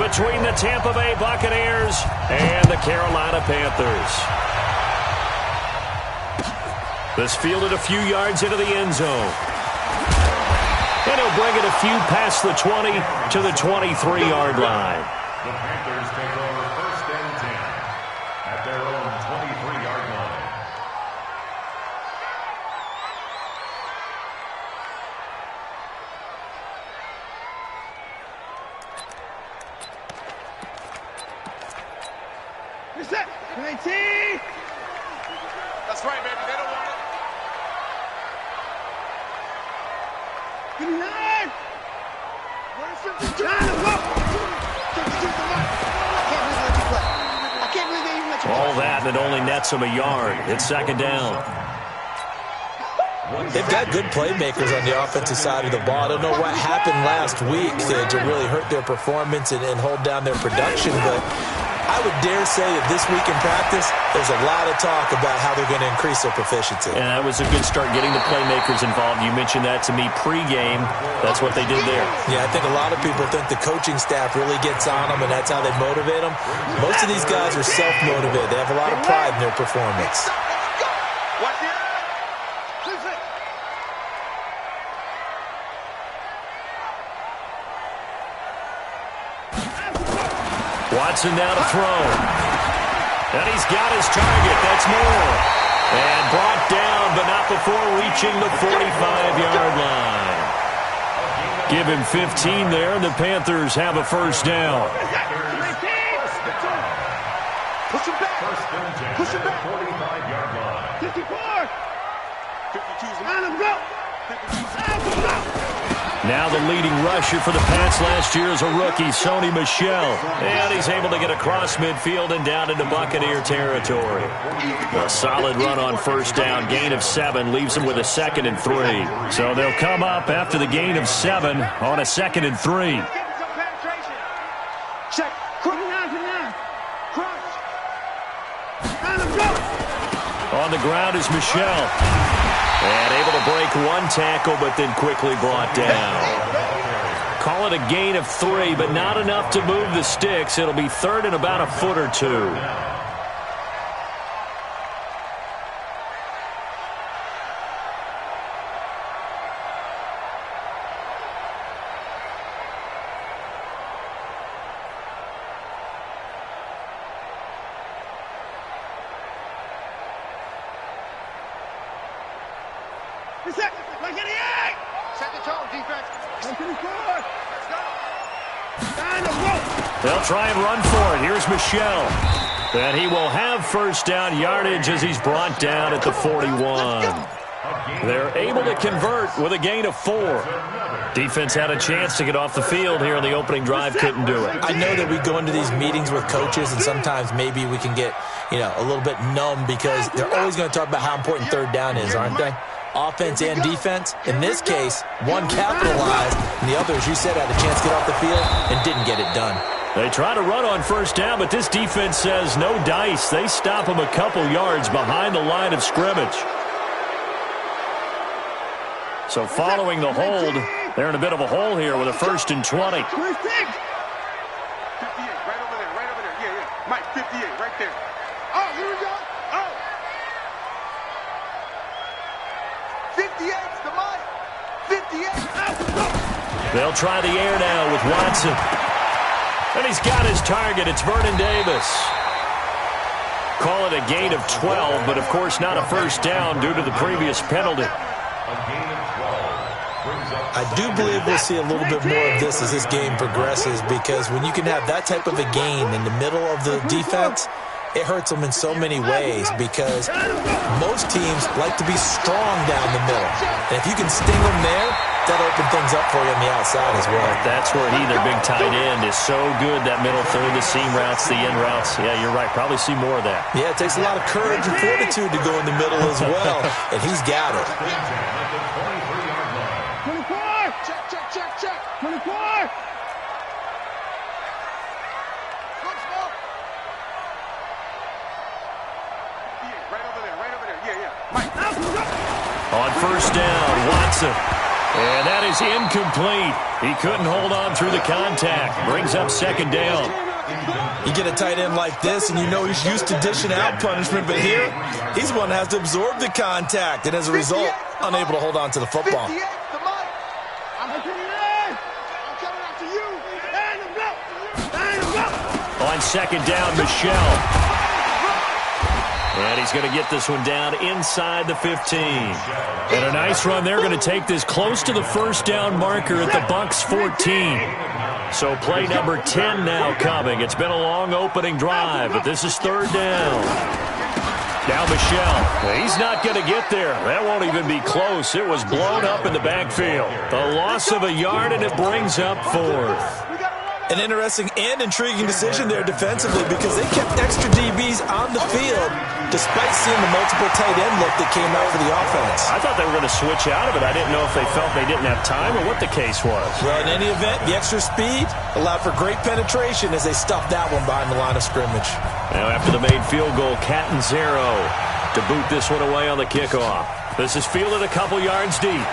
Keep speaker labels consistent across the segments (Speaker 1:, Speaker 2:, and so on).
Speaker 1: between the Tampa Bay Buccaneers and the Carolina Panthers. This fielded a few yards into the end zone. And he'll bring it a few past the 20 to the 23-yard line.
Speaker 2: The Panthers take over 1st and 10 at their own 23-yard line.
Speaker 3: Reset. 19.
Speaker 4: That's right, baby. They don't want it.
Speaker 3: 59. Time to go.
Speaker 1: All that, and it only nets him a yard. It's 2nd down.
Speaker 5: They've got good playmakers on the offensive side of the ball. I don't know what happened last week to really hurt their performance and hold down their production, but I would dare say that this week in practice, there's a lot of talk about how they're going to increase their proficiency.
Speaker 1: And that was a good start, getting the playmakers involved. You mentioned that to me pregame. That's what they did there.
Speaker 5: Yeah, I think a lot of people think the coaching staff really gets on them, and that's how they motivate them. Most of these guys are self-motivated. They have a lot of pride in their performance.
Speaker 1: Watson now to throw. And he's got his target. That's Moore. And brought down, but not before reaching the 45-yard line. Give him 15 there, and the Panthers have a 1st down.
Speaker 3: Push him back. Push him back.
Speaker 2: 45-yard line.
Speaker 3: 54. 52's line him go. 52's go.
Speaker 1: Now the leading rusher for the Pats last year is a rookie, Sony Michel. And he's able to get across midfield and down into Buccaneer territory. A solid run on 1st down. Gain of 7 leaves him with a 2nd and 3. So they'll come up after the gain of 7 on a 2nd and 3.
Speaker 3: Check.
Speaker 1: On the ground is Michel. And able to break one tackle, but then quickly brought down. Call it a gain of 3, but not enough to move the sticks. It'll be 3rd and about a foot or 2.
Speaker 3: Reset. 188.
Speaker 4: Set the tone, defense.
Speaker 3: 124. Let's go. Time to go.
Speaker 1: They'll try and run for it. Here's Michel. And he will have 1st down yardage as he's brought down at the 41. They're able to convert with a gain of 4. Defense had a chance to get off the field here in the opening drive, couldn't do it.
Speaker 5: I know that we go into these meetings with coaches, and sometimes maybe we can get, a little bit numb because they're always going to talk about how important 3rd down is, aren't they? Offense and defense. In this case, one capitalized, and the other, as you said, had a chance to get off the field and didn't get it done.
Speaker 1: They try to run on 1st down, but this defense says no dice. They stop them a couple yards behind the line of scrimmage. So following the hold, they're in a bit of a hole here with a 1st and 20.
Speaker 3: 56.
Speaker 4: 58, right over there. Yeah. Mike, 58, right there. Oh, here we go. Oh. 58's the Mike. 58.
Speaker 1: They'll try the air now with Watson. And he's got his target. It's Vernon Davis. Call it a gain of 12, but of course not a 1st down due to the previous penalty.
Speaker 5: I do believe we'll see a little bit more of this as this game progresses, because when you can have that type of a gain in the middle of the defense, it hurts them in so many ways, because most teams like to be strong down the middle. And if you can sting them there, that'll open things up for you on the outside as well.
Speaker 1: That's where their big tight end, is so good, that middle third, the seam routes, the end routes. Yeah, you're right. Probably see more of that.
Speaker 5: Yeah, it takes a lot of courage and fortitude to go in the middle as well, and he's got it.
Speaker 3: 24. Check. 24.
Speaker 4: Right over there. Yeah. Mike.
Speaker 1: On 1st down, Watson. And that is incomplete. He couldn't hold on through the contact. Brings up second down.
Speaker 5: You get a tight end like this, and you know he's used to dishing out punishment, but here, he's the one that has to absorb the contact, and as a result, unable to hold on to the football.
Speaker 1: On second down, Michelle. And he's going to get this one down inside the 15. And a nice run. They're going to take this close to the first down marker at the Bucs 14. So play number 10 now coming. It's been a long opening drive, but this is third down. Now Michelle. He's not going to get there. That won't even be close. It was blown up in the backfield. A loss of a yard, and it brings up fourth.
Speaker 5: An interesting and intriguing decision there defensively because they kept extra DBs on the field despite seeing the multiple tight end look that came out for the offense.
Speaker 1: I thought they were going to switch out of it. I didn't know if they felt they didn't have time or what the case was.
Speaker 5: Well, in any event, the extra speed allowed for great penetration as they stuffed that one behind the line of scrimmage.
Speaker 1: Now after the made field goal, Catanzaro to boot this one away on the kickoff. This is fielded a couple yards deep.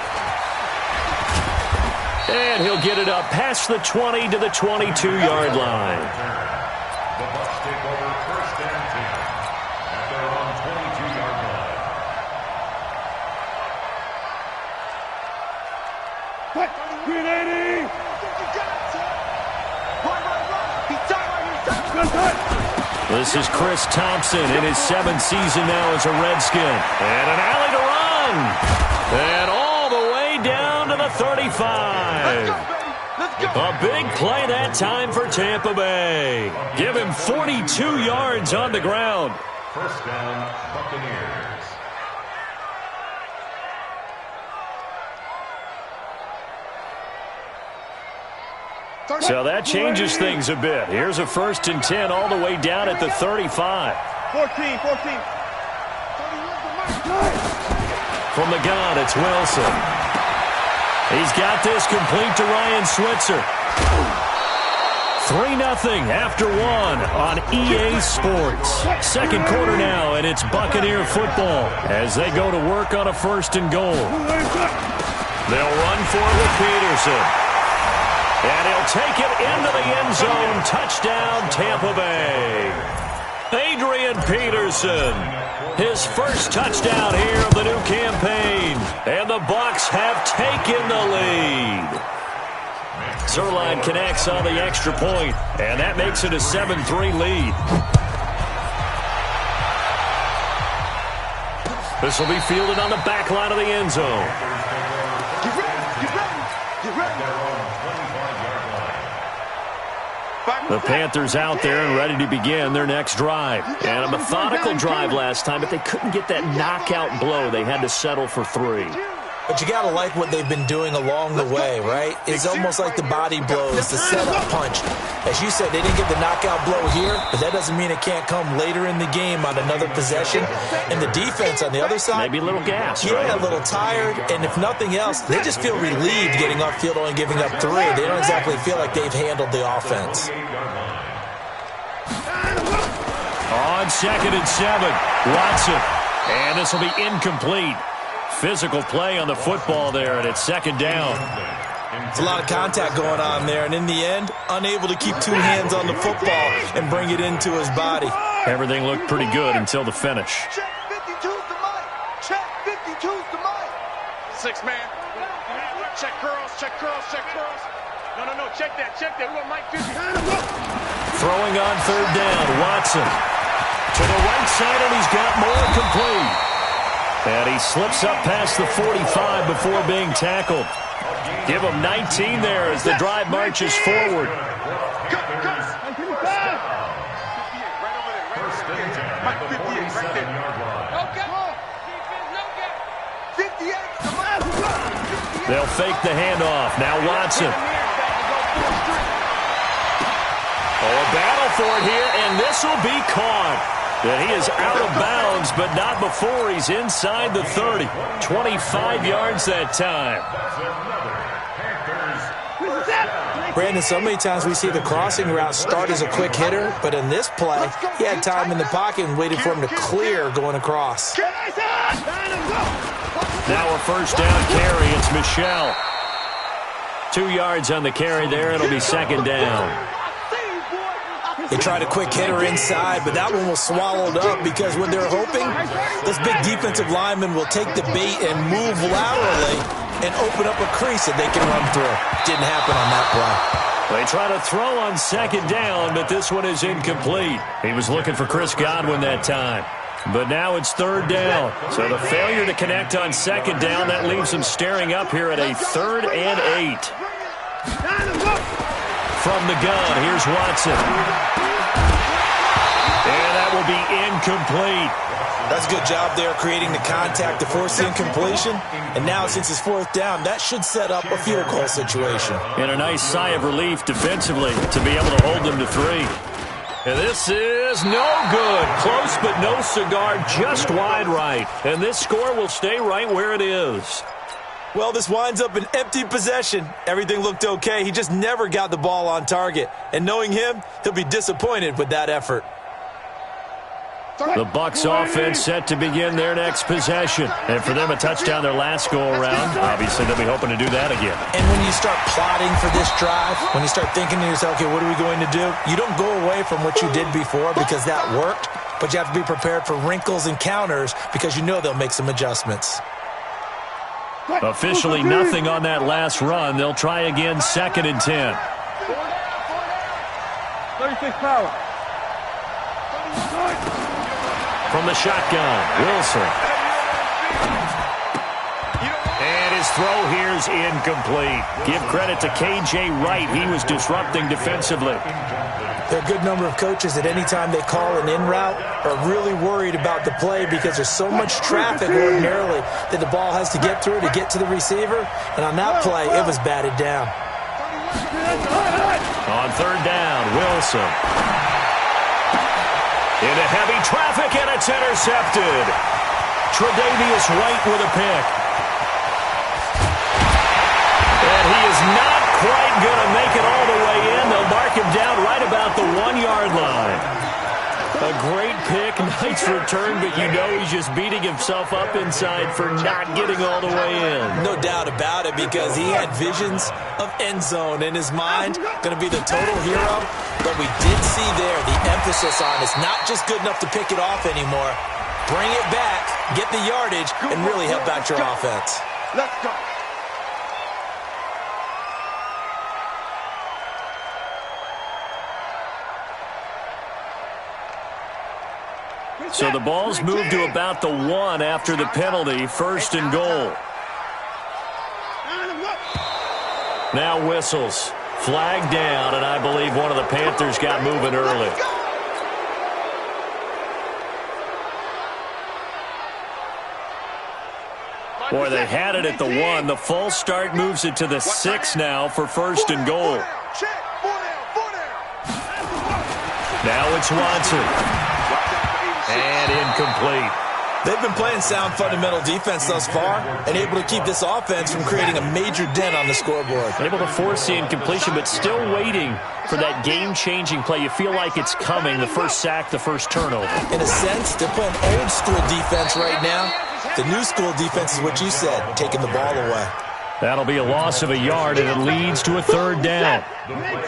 Speaker 1: And he'll get it up past the 20 to the 22-yard line.
Speaker 2: The Bucs take over first and 10 at their own 22-yard line.
Speaker 4: What? 380!
Speaker 1: This is Chris Thompson in his 7th season now as a Redskin. And an alley to run. And all the way down to the 35. A big play that time for Tampa Bay. Give him 42 yards on the ground.
Speaker 2: First down, Buccaneers.
Speaker 1: So that changes things a bit. Here's a 1st and 10 all the way down at the 35.
Speaker 4: 14.
Speaker 1: From the gun, it's Wilson. He's got this complete to Ryan Switzer. 3-0 after 1 on EA Sports. Second quarter now, and it's Buccaneer football as they go to work on a 1st and goal. They'll run for it with Peterson. And he'll take it into the end zone. Touchdown, Tampa Bay. Adrian Peterson. His first touchdown here of the new campaign. And the Bucs have taken the lead. Zerline connects on the extra point, and that makes it a 7-3 lead. This will be fielded on the back line of the end zone.
Speaker 4: Get ready.
Speaker 1: The Panthers out there and ready to begin their next drive. And a methodical drive last time, but they couldn't get that knockout blow. They had to settle for 3.
Speaker 5: But you got to like what they've been doing along the way, right? It's almost like the body blows, the setup punch. As you said, they didn't get the knockout blow here, but that doesn't mean it can't come later in the game on another possession. And the defense on the other side,
Speaker 1: maybe a little gas,
Speaker 5: yeah,
Speaker 1: right?
Speaker 5: A little tired, and if nothing else, they just feel relieved getting off field, only giving up 3. They don't exactly feel like they've handled the offense.
Speaker 1: On 2nd and 7, Watson. And this will be incomplete. Physical play on the football there, and it's 2nd down.
Speaker 5: There's a lot of contact going on there, and in the end, unable to keep 2 hands on the football and bring it into his body.
Speaker 1: Everything looked pretty good until the finish.
Speaker 4: Check 52's the mic. Check 52's the mic. 6 man. Check curls. No. Check that. We want Mike 50.
Speaker 1: Throwing on 3rd down, Watson. To the right side, and he's got more complete. And he slips up past the 45 before being tackled. Give him 19 there as the drive marches forward. They'll fake the handoff. Now Watson. Oh, a battle for it here, and this will be caught. And he is out of bounds, but not before he's inside the 30. 25 yards that time.
Speaker 5: Brandon, so many times we see the crossing route start as a quick hitter, but in this play, he had time in the pocket and waited for him to clear going across.
Speaker 1: Now a first down carry. It's Michelle. 2 yards on the carry there. It'll be second down.
Speaker 5: They tried a quick hitter inside, but that one was swallowed up because what they're hoping, this big defensive lineman will take the bait and move laterally and open up a crease that they can run through. Didn't happen on that play.
Speaker 1: They try to throw on second down, but this one is incomplete. He was looking for Chris Godwin that time. But now it's third down. So the failure to connect on second down, that leaves them staring up here at a 3rd and 8. From the gun, here's Watson. And that will be incomplete.
Speaker 5: That's a good job there creating the contact to force the incompletion. And now since it's 4th down, that should set up a field goal situation.
Speaker 1: And a nice sigh of relief defensively to be able to hold them to 3. And this is no good. Close but no cigar, just wide right. And this score will stay right where it is.
Speaker 5: Well, this winds up an empty possession. Everything looked okay. He just never got the ball on target. And knowing him, he'll be disappointed with that effort.
Speaker 1: The Bucs offense set to begin their next possession. And for them, a touchdown their last go-around. Obviously, they'll be hoping to do that again.
Speaker 5: And when you start plotting for this drive, when you start thinking to yourself, okay, what are we going to do? You don't go away from what you did before because that worked, but you have to be prepared for wrinkles and counters because you know they'll make some adjustments.
Speaker 1: Officially nothing on that last run. They'll try again, 2nd and 10.
Speaker 3: 36 power.
Speaker 1: From the shotgun, Wilson. And his throw here is incomplete. Give credit to K.J. Wright. He was disrupting defensively.
Speaker 5: There are a good number of coaches that any time they call an in route are really worried about the play because there's so much traffic ordinarily that the ball has to get through to get to the receiver. And on that play, it was batted down.
Speaker 1: On 3rd down, Wilson. Into heavy traffic, and it's intercepted. Tre'Davious White with a pick. And he is not quite going to make it all the way in. They'll mark him down right about the 1-yard line. A great pick, nice return, but you know he's just beating himself up inside for not getting all the way in.
Speaker 5: No doubt about it, because he had visions of end zone in his mind. Going to be the total hero. But we did see there the emphasis on it's not just good enough to pick it off anymore. Bring it back, get the yardage, and really help out your offense.
Speaker 3: Let's go.
Speaker 1: So the ball's moved to about the 1 after the penalty, 1st and goal. Now whistles. Flag down, and I believe one of the Panthers got moving early. Boy, they had it at the 1. The false start moves it to the 6 now for 1st and goal. Now it's Watson. And incomplete.
Speaker 5: They've been playing sound fundamental defense thus far and able to keep this offense from creating a major dent on the scoreboard.
Speaker 1: Able to force the incompletion, but still waiting for that game-changing play. You feel like it's coming, the first sack, the first turnover.
Speaker 5: In a sense, they're playing old-school defense right now. The new school defense is what you said, taking the ball away.
Speaker 1: That'll be a loss of a yard, and it leads to a 3rd down.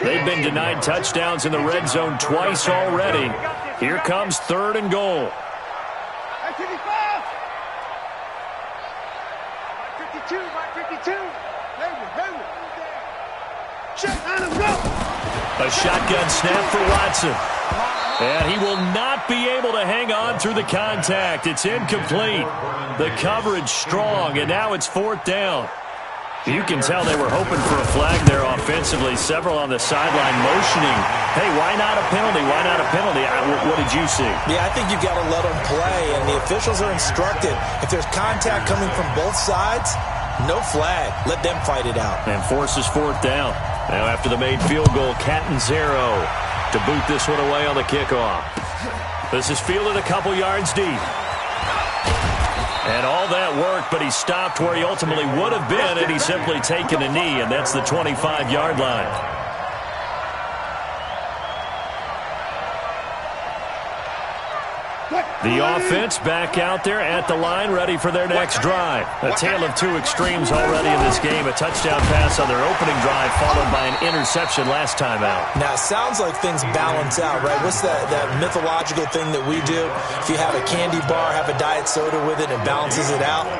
Speaker 1: They've been denied touchdowns in the red zone twice already. Here comes 3rd and goal.
Speaker 3: 52.
Speaker 1: A shotgun snap for Watson. And he will not be able to hang on through the contact. It's incomplete. The coverage strong, and now it's 4th down. You can tell they were hoping for a flag there offensively. Several on the sideline motioning, hey, why not a penalty? Why not a penalty? What did you see?
Speaker 5: Yeah, I think you've got to let them play, and the officials are instructed. If there's contact coming from both sides, no flag. Let them fight it out.
Speaker 1: And forces 4th down. Now after the made field goal, Catanzaro to boot this one away on the kickoff. This is fielded a couple yards deep. And all that worked, but he stopped where he ultimately would have been, and he's simply taken a knee, and that's the 25-yard line. The offense back out there at the line, ready for their next drive. A tale of two extremes already in this game. A touchdown pass on their opening drive, followed by an interception last time out.
Speaker 5: Now, it sounds like things balance out, right? What's that mythological thing that we do? If you have a candy bar, have a diet soda with it, and balances it out.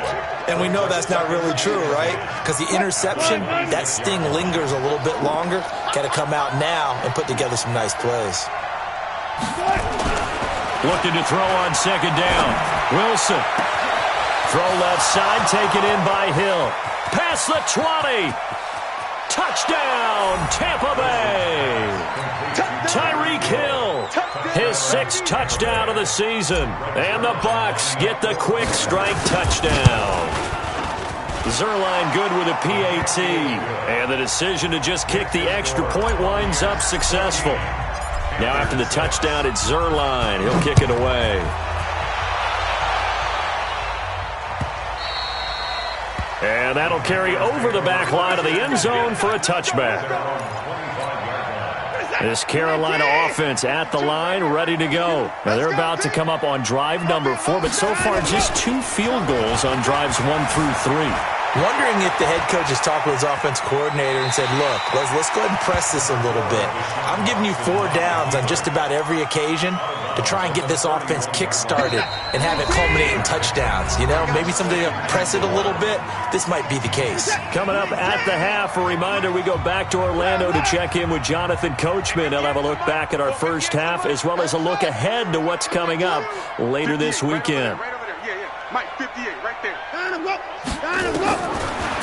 Speaker 5: And we know that's not really true, right? Because the interception, that sting lingers a little bit longer. Got to come out now and put together some nice plays.
Speaker 1: Looking to throw on second down. Wilson. Throw left side, taken in by Hill. Past the 20. Touchdown, Tampa Bay. Tyreek Hill, his 6th touchdown of the season. And the Bucs get the quick strike touchdown. Zuerlein good with a PAT. And the decision to just kick the extra point winds up successful. Now after the touchdown, it's Zuerlein. He'll kick it away. And that'll carry over the back line of the end zone for a touchback. This Carolina offense at the line, ready to go. Now they're about to come up on drive number 4, but so far just 2 field goals on drives 1 through 3.
Speaker 5: Wondering if the head coach has talked with his offense coordinator and said, look, let's go ahead and press this a little bit. I'm giving you 4 downs on just about every occasion to try and get this offense kick-started and have it culminate in touchdowns. You know, maybe somebody will press it a little bit. This might be the case.
Speaker 1: Coming up at the half, a reminder, we go back to Orlando to check in with Jonathan Coachman. He'll have a look back at our first half as well as a look ahead to what's coming up later this weekend.
Speaker 4: Mike, 58, right there.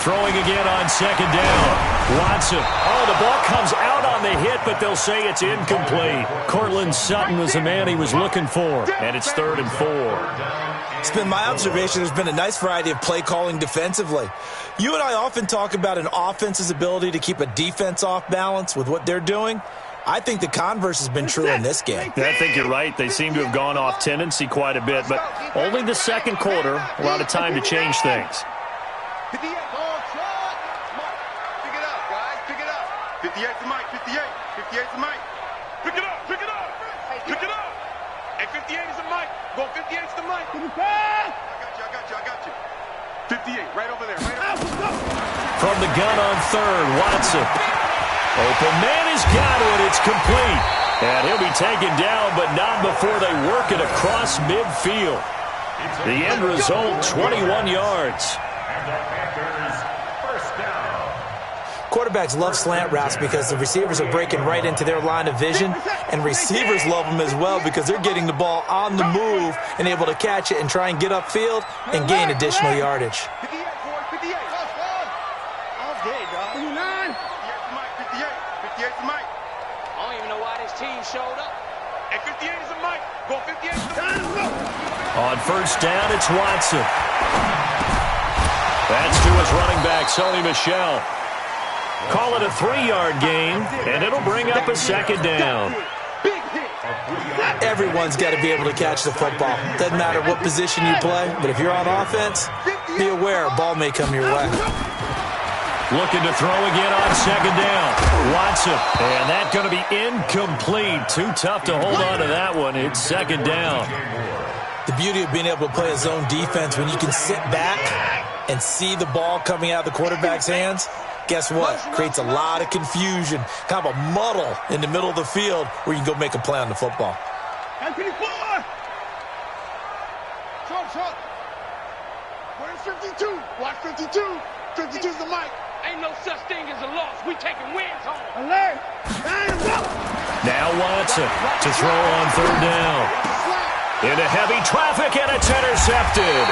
Speaker 1: Throwing again on second down. Watson. Oh, the ball comes out on the hit, but they'll say it's incomplete. Cortland Sutton was the man he was looking for, and it's 3rd and 4.
Speaker 5: It's been my observation there's been a nice variety of play calling defensively. You and I often talk about an offense's ability to keep a defense off balance with what they're doing. I think the converse has been true in this game.
Speaker 1: I think you're right. They seem to have gone off tendency quite a bit, but only the second quarter, a lot of time to change things.
Speaker 4: 58. Pick it up, guys. Pick it up. 58 to Mike. 58. 58 to Mike. Pick it up. Pick it up. Pick it up. Hey, 58 is a Mike. Go 58 to Mike. I got you. 58, right over there. Right over there.
Speaker 1: From the gun on 3rd, Watson. Open man has got it. It's complete. And he'll be taken down, but not before they work it across midfield. The end result, 21 yards.
Speaker 5: Quarterbacks love slant routes because the receivers are breaking right into their line of vision, and receivers love them as well because they're getting the ball on the move and able to catch it and try and get upfield and gain additional yardage.
Speaker 4: 58 to Mike. I don't even know why this team showed up. Hey, 58 is a Mike. Go 58 to Mike.
Speaker 1: On first down, it's Watson. That's to his running back, Sony Michel. Call it a 3-yard gain, and it'll bring up a second down.
Speaker 5: Everyone's got to be able to catch the football. Doesn't matter what position you play, but if you're on offense, be aware a ball may come your way.
Speaker 1: Looking to throw again on second down. Watson. And that's going to be incomplete. Too tough to hold on to that one. It's second down.
Speaker 5: The beauty of being able to play a zone defense when you can sit back and see the ball coming out of the quarterback's hands, guess what? Creates a lot of confusion, kind of a muddle in the middle of the field where you can go make a play on the football.
Speaker 4: Short. Where's 52? Watch 52. 52's the mic. Ain't no such thing as a loss. We taking wins home. Alert.
Speaker 1: Now Watson to throw on third down. Into heavy traffic, and it's intercepted.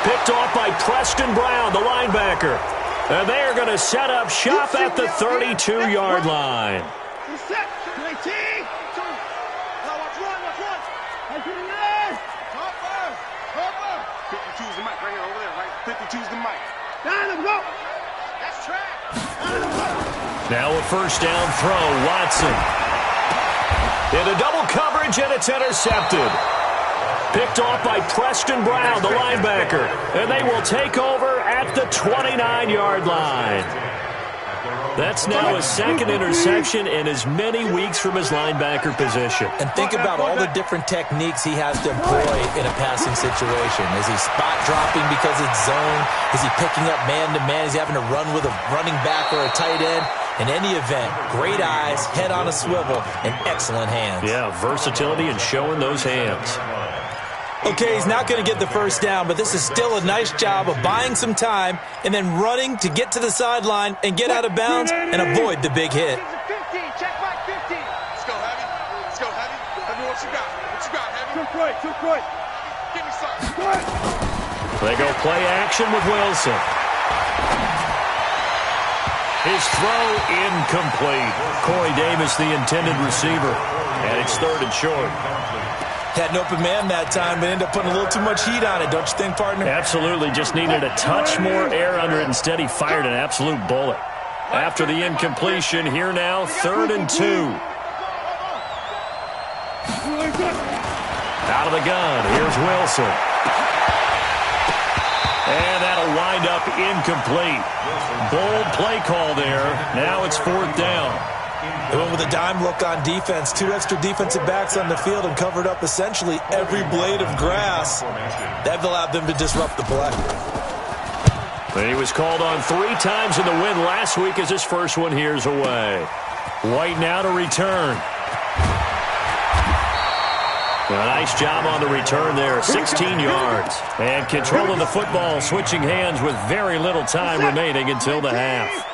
Speaker 1: Picked off by Preston Brown, the linebacker. And they are going to set up shop at the 32-yard line.
Speaker 4: Set. 19. Now watch one. 52's the mic right here, over there, right? 52's the mic. That's track.
Speaker 1: Now a first down throw, Watson. Into double coverage, and it's intercepted. Picked off by Preston Brown, the linebacker. And they will take over at the 29-yard line. That's now his second interception in as many weeks from his linebacker position.
Speaker 5: And think about all the different techniques he has to employ in a passing situation. Is he spot dropping because it's zone? Is he picking up man-to-man? Is he having to run with a running back or a tight end? In any event, great eyes, head on a swivel, and excellent hands.
Speaker 1: Yeah, versatility and showing those hands.
Speaker 5: Okay, he's not going to get the first down, but this is still a nice job of buying some time and then running to get to the sideline and get out of bounds and avoid the big hit.
Speaker 3: 15, check back 15.
Speaker 4: Let's go, Heavy. Let's go, Heavy. Heavy, what you got? What you got, Heavy?
Speaker 3: Took right.
Speaker 4: Give me something.
Speaker 1: They go play action with Wilson. His throw incomplete. Corey Davis, the intended receiver. And it's 3rd and short.
Speaker 5: Had an open man that time, but ended up putting a little too much heat on it, don't you think, partner?
Speaker 1: Absolutely. Just needed a touch more air under it. Instead, he fired an absolute bullet. After the incompletion, here now, 3rd and 2. Out of the gun, here's Wilson. And that'll wind up incomplete. Bold play call there. Now it's 4th down.
Speaker 5: They went with a dime look on defense. 2 extra defensive backs on the field and covered up essentially every blade of grass. That allowed them to disrupt the play.
Speaker 1: And he was called on 3 times in the win last week as his first one here's away. White now to return. A nice job on the return there, 16 yards. And controlling the football, switching hands with very little time remaining until the half.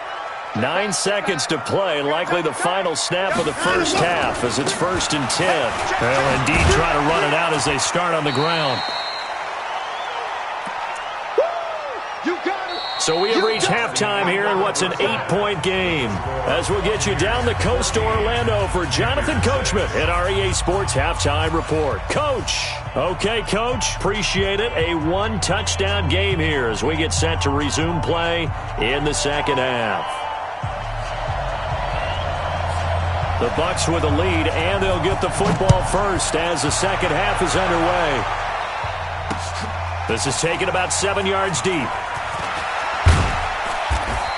Speaker 1: 9 seconds to play, likely the final snap of the first half as it's 1st and 10. They'll indeed try to run it out as they start on the ground. So we have reached halftime here in what's an 8-point game. As we'll get you down the coast to Orlando for Jonathan Coachman at our EA Sports Halftime Report. Coach. Okay, Coach. Appreciate it. A 1-touchdown game here as we get set to resume play in the second half. The Bucs with a lead, and they'll get the football first as the second half is underway. This is taken about 7 yards deep.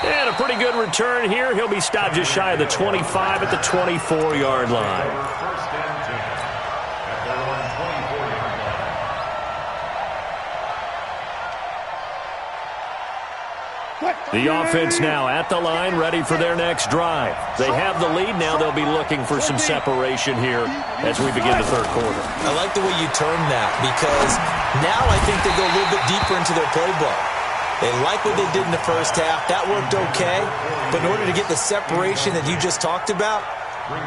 Speaker 1: And a pretty good return here. He'll be stopped just shy of the 25 at the 24-yard line.
Speaker 2: First and 10 at their own 24-yard line.
Speaker 1: The offense now at the line, ready for their next drive. They have the lead. Now they'll be looking for some separation here as we begin the third quarter.
Speaker 5: I like the way you term that because now I think they go a little bit deeper into their playbook. They like what they did in the first half. That worked okay. But in order to get the separation that you just talked about,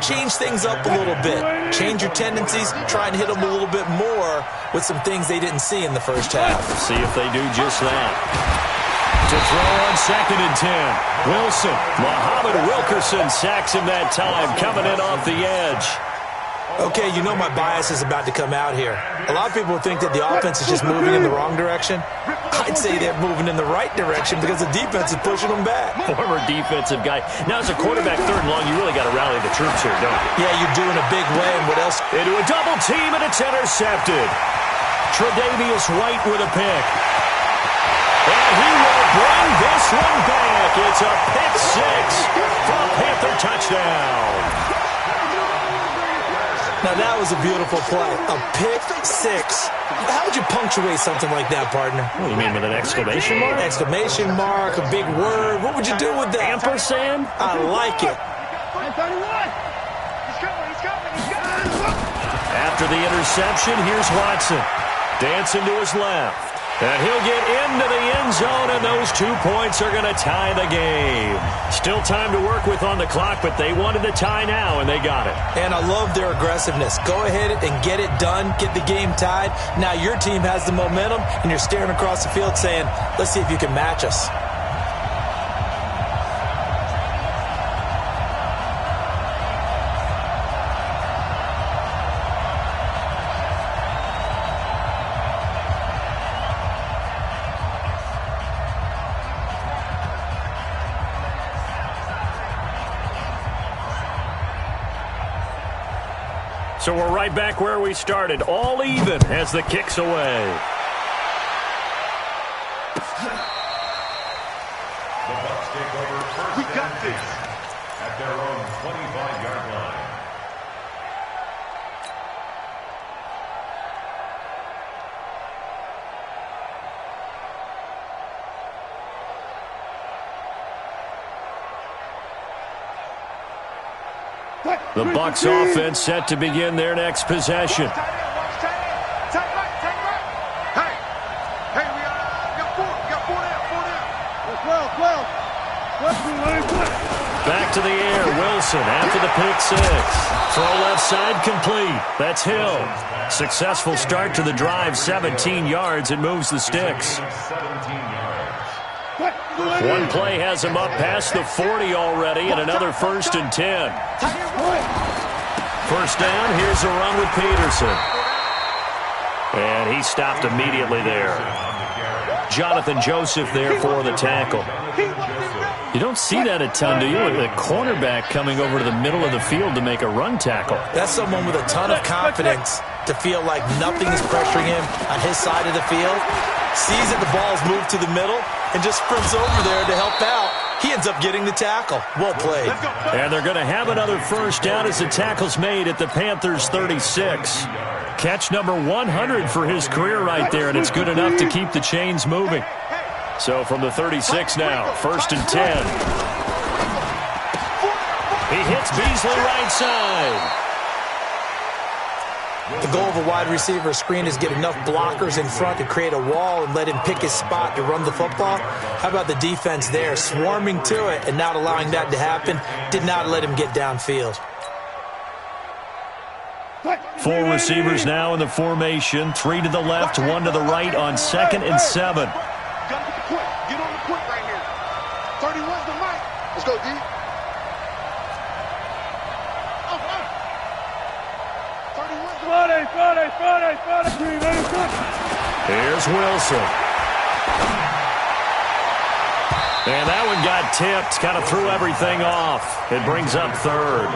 Speaker 5: change things up a little bit. Change your tendencies. Try and hit them a little bit more with some things they didn't see in the first half.
Speaker 1: See if they do just that. To throw on 2nd and 10. Wilson. Muhammad Wilkerson sacks him that time, coming in off the edge.
Speaker 5: Okay, you know my bias is about to come out here. A lot of people would think that the offense is just moving in the wrong direction. I'd say they're moving in the right direction because the defense is pushing them back.
Speaker 1: Former defensive guy. Now, as a quarterback, 3rd and long, you really got to rally the troops here, don't you?
Speaker 5: Yeah, you're doing a big way, and what else?
Speaker 1: Into a double team, and it's intercepted. Tre'Davious White with a pick. And he will bring this one back. It's a pick 6 for a Panther touchdown.
Speaker 5: Now, that was a beautiful play. A pick 6. How would you punctuate something like that, partner?
Speaker 1: What do you mean, with an exclamation mark?
Speaker 5: Exclamation mark, a big word. What would you do with that?
Speaker 1: Ampersand?
Speaker 5: I like it.
Speaker 1: After the interception, here's Watson. Dancing to his left. And he'll get into the end zone, and those 2 points are going to tie the game. Still time to work with on the clock, but they wanted to tie now, and they got it.
Speaker 5: And I love their aggressiveness. Go ahead and get it done, get the game tied. Now your team has the momentum, and you're staring across the field saying, let's see if you can match us.
Speaker 1: So we're right back where we started, all even as the kick's away.
Speaker 2: The Bucs take over first.
Speaker 4: We got this.
Speaker 1: The Bucs offense set to begin their next possession.
Speaker 4: Hey, we got four down.
Speaker 1: Back to the air, Wilson after the pick six. Throw left side complete. That's Hill. Successful start to the drive, 17 yards, and moves the sticks.
Speaker 2: 17 yards.
Speaker 1: One play has him up past the 40 already, and another 1st and 10. First down, here's a run with Peterson. And he stopped immediately there. Jonathan Joseph there for the tackle. You don't see that a ton, do you? A cornerback coming over to the middle of the field to make a run tackle.
Speaker 5: That's someone with a ton of confidence to feel like nothing is pressuring him on his side of the field. Sees that the ball's moved to the middle and just sprints over there to help out. He ends up getting the tackle. Well played.
Speaker 1: And they're going to have another first down as the tackle's made at the Panthers' 36. Catch number 100 for his career right there, and it's good enough to keep the chains moving. So from the 36 now, 1st and 10. He hits Beasley right side.
Speaker 5: The goal of a wide receiver screen is get enough blockers in front to create a wall and let him pick his spot to run the football. How about the defense there, swarming to it and not allowing that to happen? Did not let him get downfield.
Speaker 1: 4 receivers now in the formation. 3 to the left, 1 to the right on 2nd and 7.
Speaker 4: Gotta get the quick. Get on the quick right here. 31's the mic. Let's go, D.
Speaker 1: Here's Wilson. And that one got tipped. Kind of threw everything off. It brings up 3rd.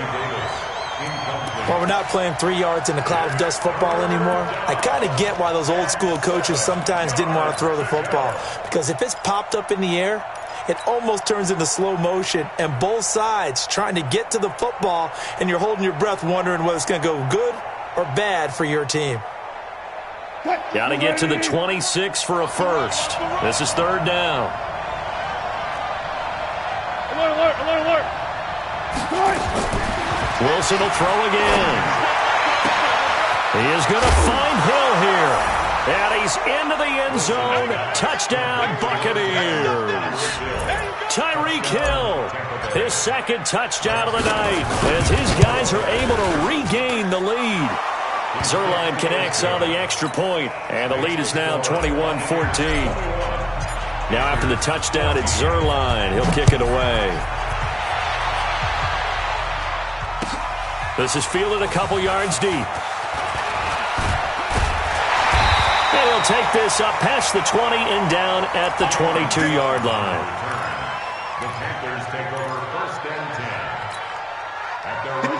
Speaker 5: Well, we're not playing 3 yards in a cloud of dust football anymore. I kind of get why those old school coaches sometimes didn't want to throw the football. Because if it's popped up in the air, it almost turns into slow motion. And both sides trying to get to the football, and you're holding your breath wondering whether it's going to go good or bad for your team.
Speaker 1: Got to get to the 26 for a first. This is 3rd down.
Speaker 3: Alert.
Speaker 1: Wilson will throw again. He is going to find Hill here. And he's into the end zone. Touchdown, Buccaneers. Tyreek Hill, his 2nd touchdown of the night, as his guys are able to regain the lead. Zerline connects on the extra point, and the lead is now 21-14. Now after the touchdown, it's Zerline. He'll kick it away. This is fielded a couple yards deep. And he'll take this up past the 20 and down at the 22-yard line.
Speaker 2: The Panthers take over 1st and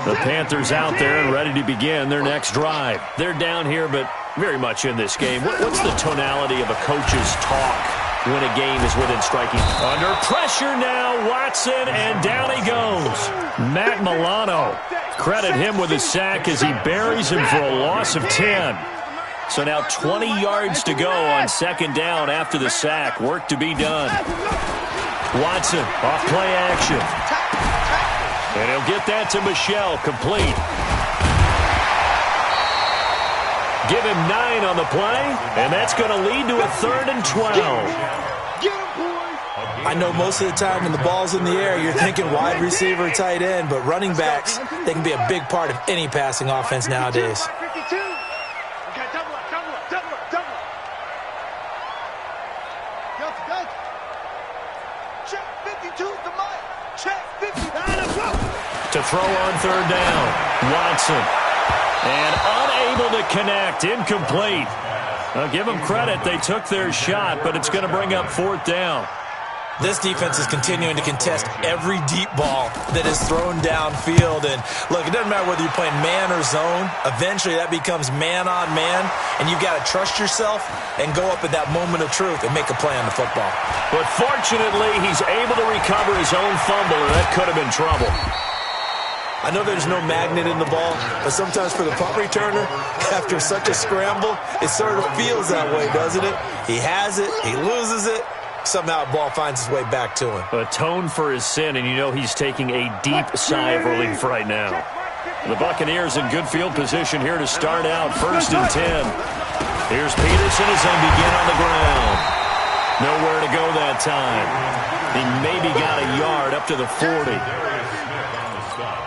Speaker 2: 10.
Speaker 1: The Panthers out there and ready to begin their next drive. They're down here, but very much in this game. What's the tonality of a coach's talk when a game is within striking? Under pressure now, Watson, and down he goes. Matt Milano. Credit him with a sack as he buries him for a loss of 10. So now 20 yards to go on 2nd down after the sack. Work to be done. Watson off play action. And he'll get that to Michel, complete. Give him 9 on the play, and that's going to lead to a 3rd and 12.
Speaker 5: I know most of the time when the ball's in the air, you're thinking wide receiver, tight end, but running backs, they can be a big part of any passing offense nowadays.
Speaker 1: To throw on 3rd down, Watson. And unable to connect, incomplete. I'll give them credit, they took their shot, but it's going to bring up 4th down.
Speaker 5: This defense is continuing to contest every deep ball that is thrown downfield. And look, it doesn't matter whether you're playing man or zone. Eventually that becomes man on man, and you've got to trust yourself and go up at that moment of truth and make a play on the football.
Speaker 1: But fortunately, he's able to recover his own fumble, and that could have been trouble.
Speaker 5: I know there's no magnet in the ball, but sometimes for the punt returner, after such a scramble, it sort of feels that way, doesn't it? He has it, he loses it, somehow the ball finds its way back to him.
Speaker 1: Atone for his sin, and you know he's taking a deep sigh of relief right now. The Buccaneers in good field position here to start out 1st and 10. Here's Peterson as they begin on the ground. Nowhere to go that time. He maybe got a yard up to the 40.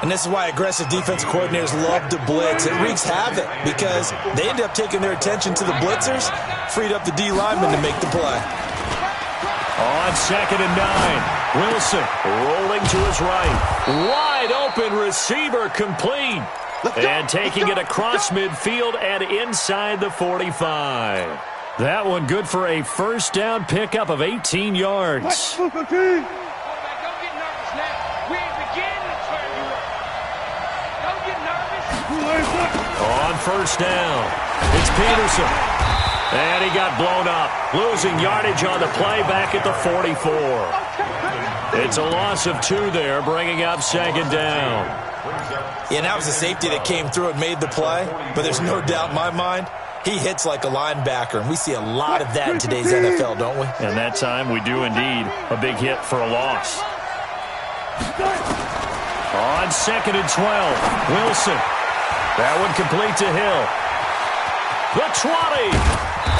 Speaker 5: And this is why aggressive defense coordinators love to blitz. It wreaks havoc because they end up taking their attention to the blitzers, freed up the D lineman to make the play.
Speaker 1: On 2nd and 9, Wilson rolling to his right. Wide open receiver complete. And taking it across midfield and inside the 45. That one good for a first down pickup of 18 yards.
Speaker 3: Don't get nervous now. We ain't beginning to turn you up. Don't get nervous.
Speaker 1: On 1st down, it's Peterson. And he got blown up, losing yardage on the play back at the 44. It's a loss of 2 there, bringing up 2nd down.
Speaker 5: Yeah, and that was a safety that came through and made the play, but there's no doubt in my mind, he hits like a linebacker, and we see a lot of that in today's NFL, don't we?
Speaker 1: And that time we do indeed a big hit for a loss. On 2nd and 12, Wilson. That one complete to Hill. The 20.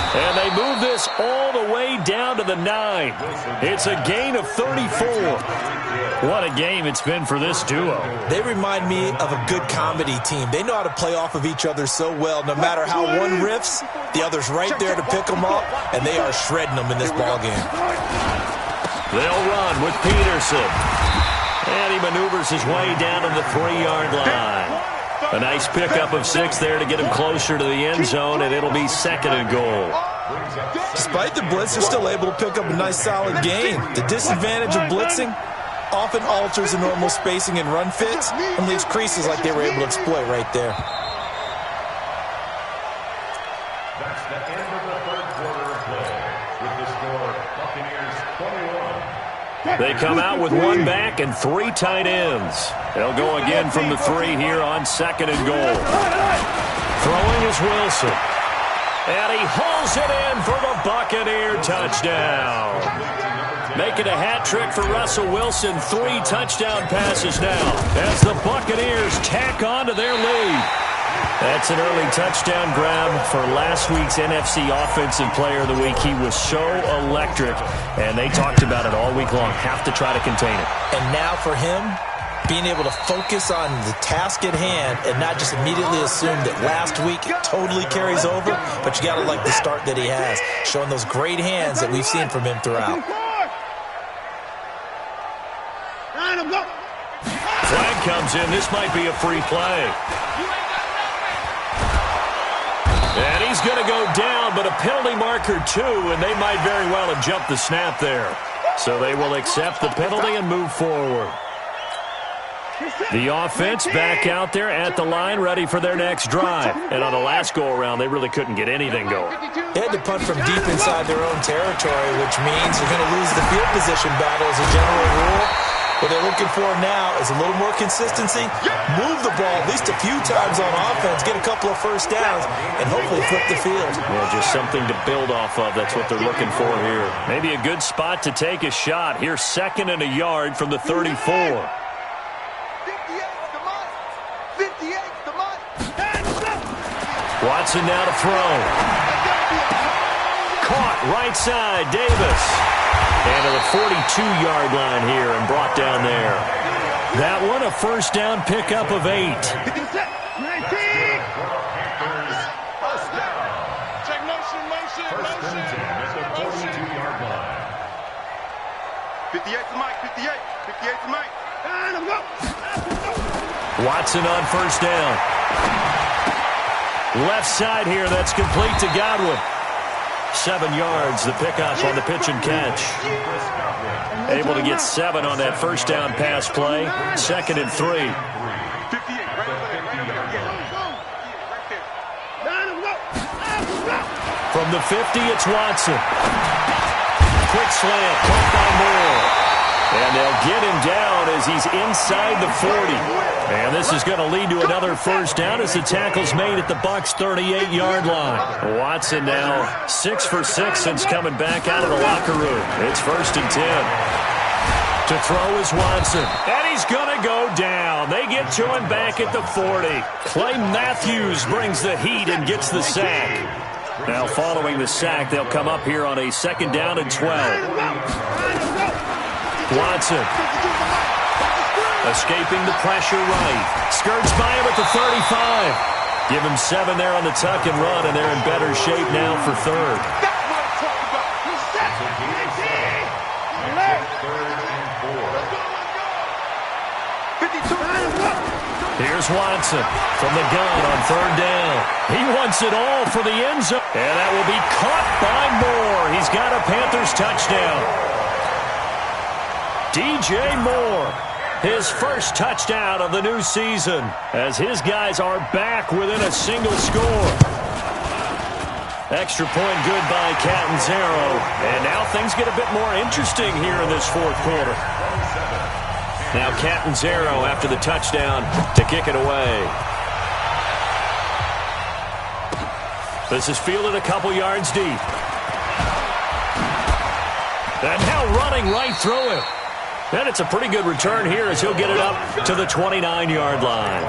Speaker 1: And they move this all the way down to the 9. It's a gain of 34. What a game it's been for this duo.
Speaker 5: They remind me of a good comedy team. They know how to play off of each other so well. No matter how one riffs, the other's right there to pick them up, and they are shredding them in this ballgame.
Speaker 1: They'll run with Peterson. And he maneuvers his way down to the 3-yard line. A nice pickup of 6 there to get him closer to the end zone, and it'll be 2nd and goal.
Speaker 5: Despite the blitz, they're still able to pick up a nice solid gain. The disadvantage of blitzing often alters the normal spacing and run fits and leaves creases like they were able to exploit right there.
Speaker 2: That's the end of the 3rd quarter of play. With the score, Buccaneers 21.
Speaker 1: They come out with 1 back and 3 tight ends. They'll go again from the 3 here on 2nd and goal. Throwing is Wilson. And he hauls it in for the Buccaneer touchdown. Making a hat trick for Russell Wilson. 3 touchdown passes now as the Buccaneers tack on to their lead. That's an early touchdown grab for last week's NFC Offensive Player of the Week. He was so electric, and they talked about it all week long. Have to try to contain it.
Speaker 5: And now for him, being able to focus on the task at hand and not just immediately assume that last week it totally carries over, but you got to like the start that he has, showing those great hands that we've seen from him throughout.
Speaker 1: Flag comes in. This might be a free play. And he's going to go down, but a penalty marker too, and they might very well have jumped the snap there. So they will accept the penalty and move forward. The offense back out there at the line, ready for their next drive. And on the last go-around, they really couldn't get anything going.
Speaker 5: They had to punt from deep inside their own territory, which means they're going to lose the field position battle as a general rule. What they're looking for now is a little more consistency, move the ball at least a few times on offense, get a couple of first downs, and hopefully flip the field.
Speaker 1: Yeah, just something to build off of. That's what they're looking for here. Maybe a good spot to take a shot. Here's 2nd and a yard from the 34. Watson now to throw. Caught right side, Davis. And to the 42-yard line here and brought down there. That one a first down pickup of 8.
Speaker 3: Check motion.
Speaker 2: First and 10 at the 42-yard line.
Speaker 4: 58 to Mike, 58. 58 to Mike.
Speaker 1: Watson on first down. Left side here, that's complete to Godwin. 7 yards, the pickup on the pitch and catch. Able to get 7 on that first down pass play. 2nd and 3. From the 50, it's Watson. Quick slant, caught by Moore. And they'll get him down as he's inside the 40. And this is going to lead to another first down as the tackle's made at the Bucs' 38-yard line. Watson now 6 for 6 since coming back out of the locker room. It's 1st and 10. To throw is Watson, and he's going to go down. They get to him back at the 40. Clay Matthews brings the heat and gets the sack. Now following the sack, they'll come up here on a 2nd down and 12. Watson escaping the pressure right. Skirts by him at the 35. Give him 7 there on the tuck and run, and they're in better shape now for 3rd. Here's Watson from the gun on 3rd down. He wants it all for the end zone. And that will be caught by Moore. He's got a Panthers touchdown. DJ Moore, his first touchdown of the new season, as his guys are back within a single score. Extra point good by Catanzaro. And now things get a bit more interesting here in this 4th quarter. Now Catanzaro after the touchdown to kick it away. This is fielded a couple yards deep. And now running right through him. And it's a pretty good return here as he'll get it up to the 29-yard line.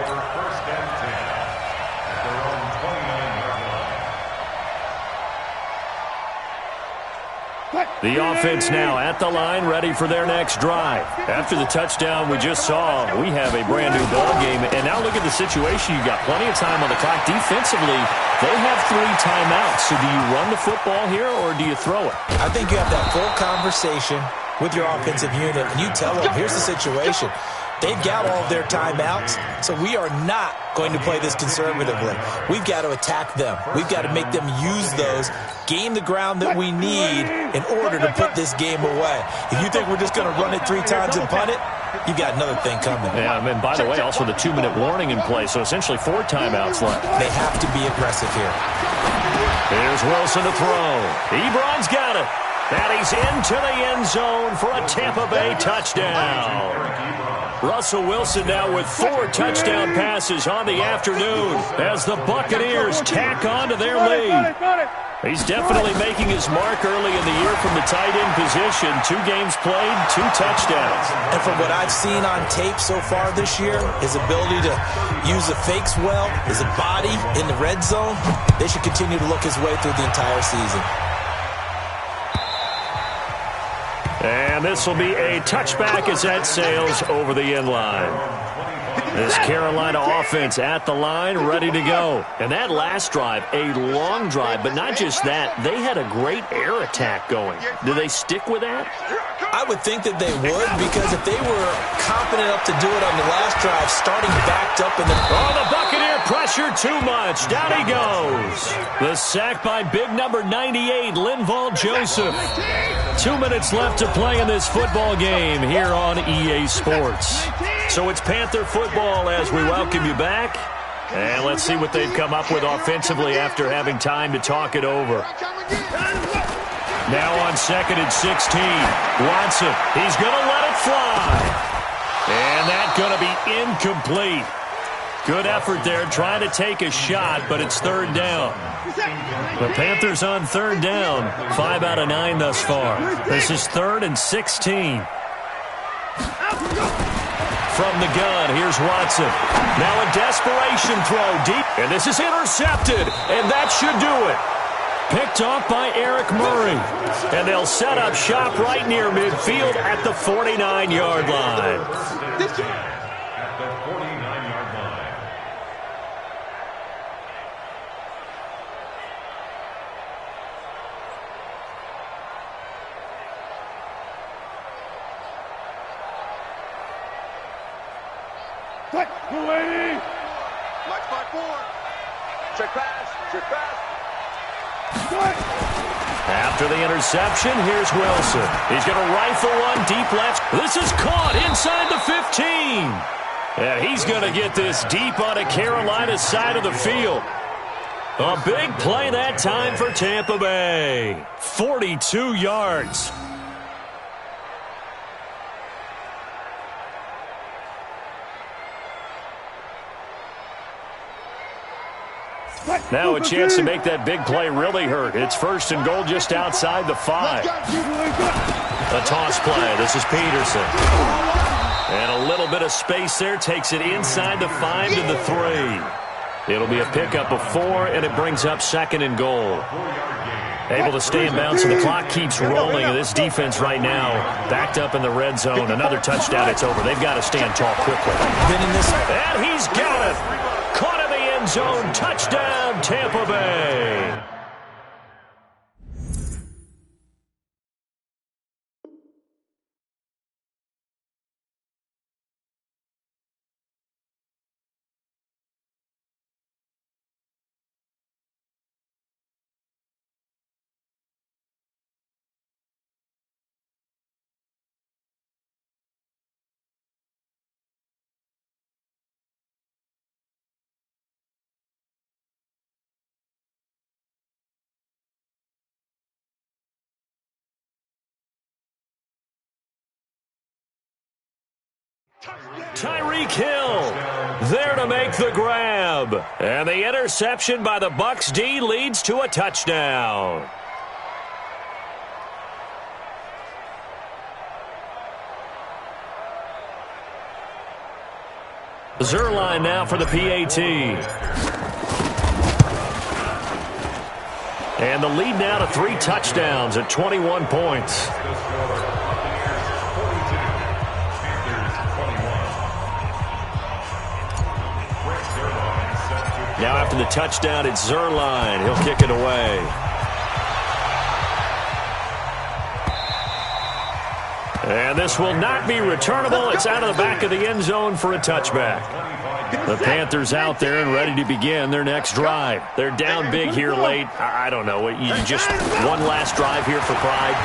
Speaker 1: The offense now at the line, ready for their next drive. After the touchdown we just saw, we have a brand-new ball game. And now look at the situation. You've got plenty of time on the clock. Defensively, they have 3 timeouts. So do you run the football here or do you throw it?
Speaker 5: I think you have that full conversation with your offensive unit, and you tell them, here's the situation. They've got all of their timeouts, so we are not going to play this conservatively. We've got to attack them. We've got to make them use those, gain the ground that we need in order to put this game away. If you think we're just going to run it 3 times and punt it, you've got another thing coming.
Speaker 1: Yeah, and by the way, also the 2-minute warning in play, so essentially 4 timeouts left.
Speaker 5: They have to be aggressive here.
Speaker 1: Here's Wilson to throw. Ebron's got it. And he's into the end zone for a Tampa Bay touchdown. Russell Wilson now with 4 touchdown passes on the afternoon as the Buccaneers tack on to their lead. He's definitely making his mark early in the year from the tight end position. 2 games played, 2 touchdowns.
Speaker 5: And from what I've seen on tape so far this year, his ability to use the fakes well, his body in the red zone, they should continue to look his way through the entire season.
Speaker 1: And this will be a touchback as that sails over the end line. This Carolina offense at the line, ready to go. And that last drive, a long drive, but not just that. They had a great air attack going. Do they stick with that?
Speaker 5: I would think that they would, because if they were confident enough to do it on the last drive, starting backed up in the...
Speaker 1: Oh, the Buccaneer pressure too much. Down he goes. The sack by big number 98, Linval Joseph. 2 minutes left to play in this football game here on EA Sports. So it's Panther football as we welcome you back. And let's see what they've come up with offensively after having time to talk it over. Now on 2nd and 16. Watson, he's going to let it fly. And that's going to be incomplete. Good effort there trying to take a shot, but it's 3rd down. The Panthers on 3rd down. 5 out of 9 thus far. This is 3rd and 16. From the gun, here's Watson. Now a desperation throw deep. And this is intercepted. And that should do it. Picked off by Eric Murray. And they'll set up shop right near midfield at the 49-yard line.
Speaker 2: At the 49-yard line.
Speaker 4: Mike 5-4. Check pass. Check pass.
Speaker 1: After the interception, here's Wilson. He's going to rifle one deep left. This is caught inside the 15. And he's going to get this deep on a Carolina side of the field. A big play that time for Tampa Bay. 42 yards. Now a chance to make that big play really hurt. It's 1st and goal just outside the 5. A toss play. This is Peterson. And a little bit of space there. Takes it inside the 5 to the 3. It'll be a pickup of 4, and it brings up 2nd and goal. Able to stay in bounds, and the clock keeps rolling. And this defense right now backed up in the red zone. Another touchdown, it's over. They've got to stand tall quickly. And he's got it. Caught in the end zone. Touchdown, Tampa Bay. Tyreek Hill there to make the grab. And the interception by the Bucs D leads to a touchdown. Zerline now for the PAT. And the lead now to 3 touchdowns at 21 points. Now after the touchdown, it's Zerline. He'll kick it away. And this will not be returnable. It's out of the back of the end zone for a touchback. The Panthers out there and ready to begin their next drive. They're down big here late. I don't know. You just one last drive here for pride.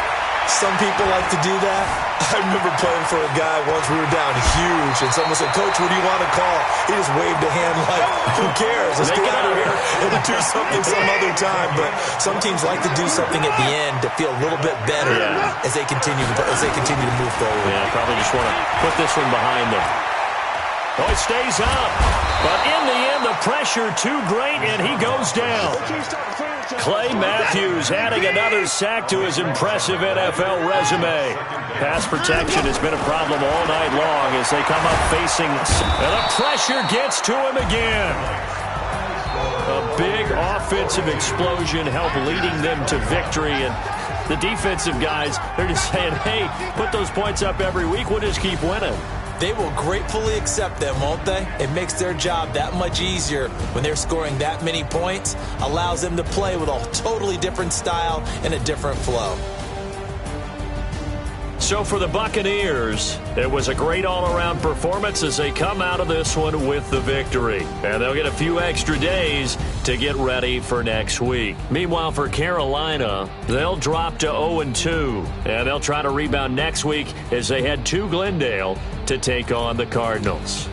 Speaker 5: Some people like to do that. I remember playing for a guy once. We were down huge, and someone said, "Coach, what do you want to call?" He just waved a hand like, "Who cares? Let's get out of here and do something some other time." But some teams like to do something at the end to feel a little bit better as they continue to move forward.
Speaker 1: Yeah, probably just want to put this one behind them. Oh, it stays up. But in the end, the pressure too great, and he goes down. Clay Matthews adding another sack to his impressive NFL resume. Pass protection has been a problem all night long as they come up facing, and the pressure gets to him again. A big offensive explosion helped leading them to victory, and the defensive guys, they're just saying, hey, put those points up every week, we'll just keep winning.
Speaker 5: They will gratefully accept them, won't they? It makes their job that much easier when they're scoring that many points, allows them to play with a totally different style and a different flow.
Speaker 1: So for the Buccaneers, it was a great all-around performance as they come out of this one with the victory. And they'll get a few extra days to get ready for next week. Meanwhile, for Carolina, they'll drop to 0-2. And they'll try to rebound next week as they head to Glendale to take on the Cardinals.